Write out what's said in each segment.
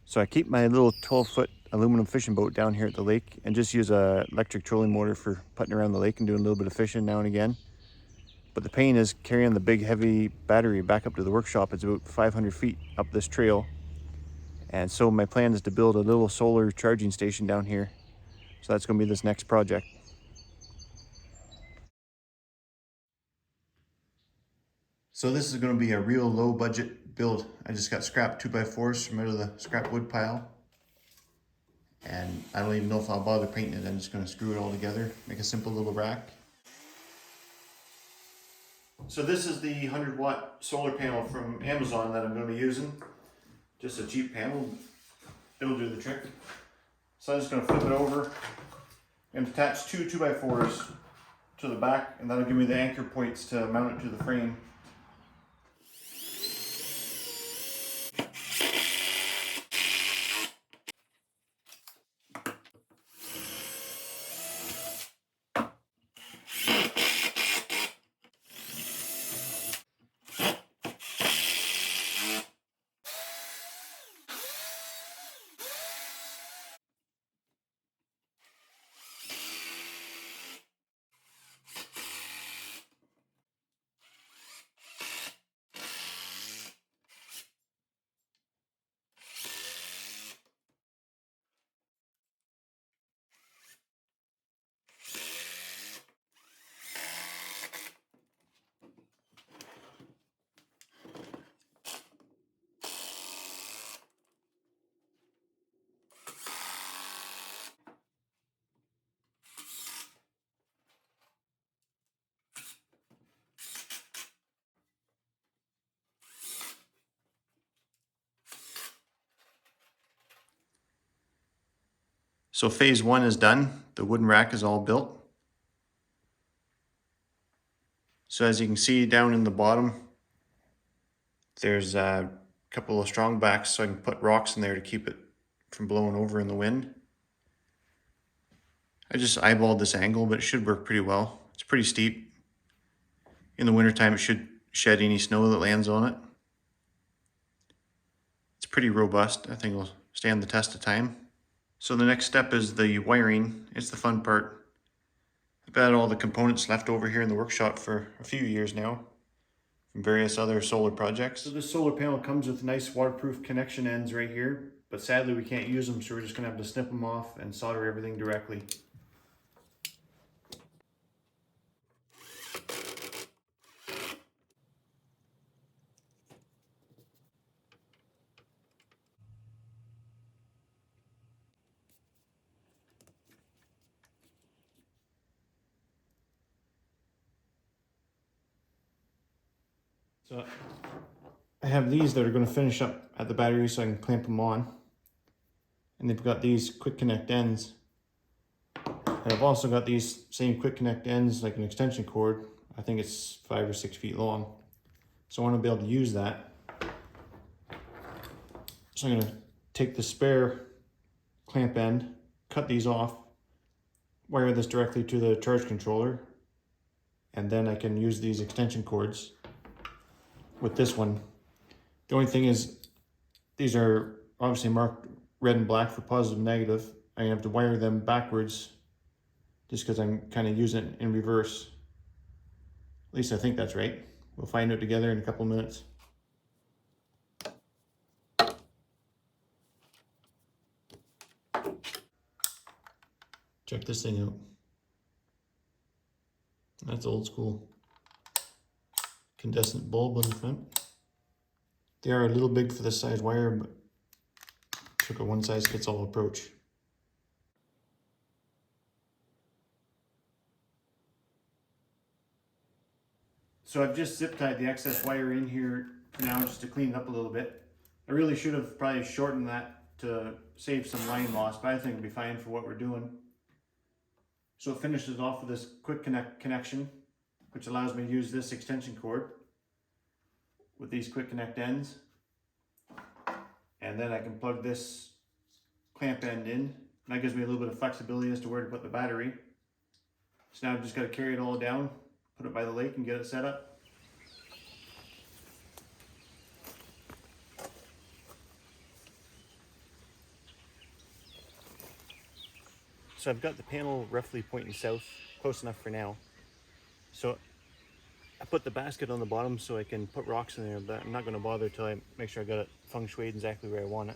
So I keep my little 12-foot aluminum fishing boat down here at the lake and just use a electric trolling motor for putting around the lake and doing a little bit of fishing now and again. But the pain is carrying the big heavy battery back up to the workshop. It's about 500 feet up this trail. And so my plan is to build a little solar charging station down here. So that's going to be this next project. So this is going to be a real low budget build. I just got scrap 2x4s from out of the scrap wood pile. And I don't even know if I'll bother painting it. I'm just going to screw it all together, make a simple little rack. So this is the 100-watt solar panel from Amazon that I'm going to be using. Just a cheap panel. It'll do the trick. So I'm just going to flip it over and attach two 2x4s to the back, and that'll give me the anchor points to mount it to the frame. So phase one is done. The wooden rack is all built. So as you can see down in the bottom, there's a couple of strong backs so I can put rocks in there to keep it from blowing over in the wind. I just eyeballed this angle, but it should work pretty well. It's pretty steep. In the wintertime, it should shed any snow that lands on it. It's pretty robust. I think it'll stand the test of time. So the next step is the wiring. It's the fun part. I've had all the components left over here in the workshop for a few years now from various other solar projects. So this solar panel comes with nice waterproof connection ends right here, but sadly we can't use them, so we're just gonna have to snip them off and solder everything directly. So I have these that are going to finish up at the battery so I can clamp them on. And they've got these quick connect ends. And I've also got these same quick connect ends, like an extension cord. I think it's 5 or 6 feet long. So I want to be able to use that. So I'm going to take the spare clamp end, cut these off, wire this directly to the charge controller, and then I can use these extension cords with this one. The only thing is, these are obviously marked red and black for positive and negative. I have to wire them backwards just because I'm kind of using it in reverse. At least I think that's right. We'll find out together in a couple minutes. Check this thing out. That's old school. Incandescent bulb on the front. They are a little big for this size wire, but took a one-size-fits-all approach. So I've just zip tied the excess wire in here for now just to clean it up a little bit. I really should have probably shortened that to save some line loss, but I think it'll be fine for what we're doing. So it finishes off with this quick connection, which allows me to use this extension cord with these quick connect ends. And then I can plug this clamp end in. And that gives me a little bit of flexibility as to where to put the battery. So now I've just got to carry it all down, put it by the lake and get it set up. So I've got the panel roughly pointing south, close enough for now. So I put the basket on the bottom so I can put rocks in there, but I'm not going to bother till I make sure I got it feng shuied exactly where I want it.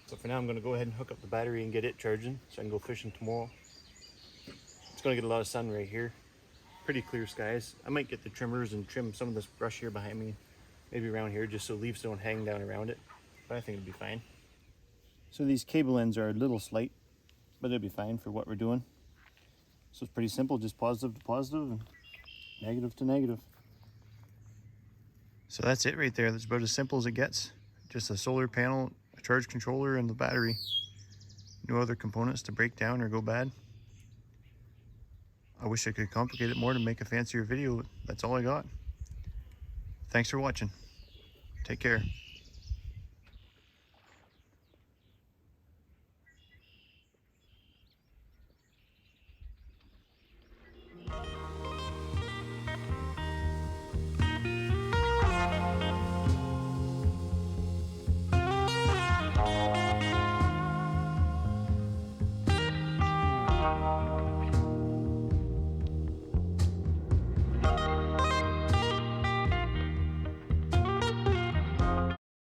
But for now I'm going to go ahead and hook up the battery and get it charging so I can go fishing tomorrow. It's going to get a lot of sun right here. Pretty clear skies. I might get the trimmers and trim some of this brush here behind me, maybe around here, just so leaves don't hang down around it. But I think it'll be fine. So these cable ends are a little slight, but they'll be fine for what we're doing. So it's pretty simple, just positive to positive and negative to negative. So that's it right there. That's about as simple as it gets. Just a solar panel, a charge controller, and the battery. No other components to break down or go bad. I wish I could complicate it more to make a fancier video. That's all I got. Thanks for watching. Take care.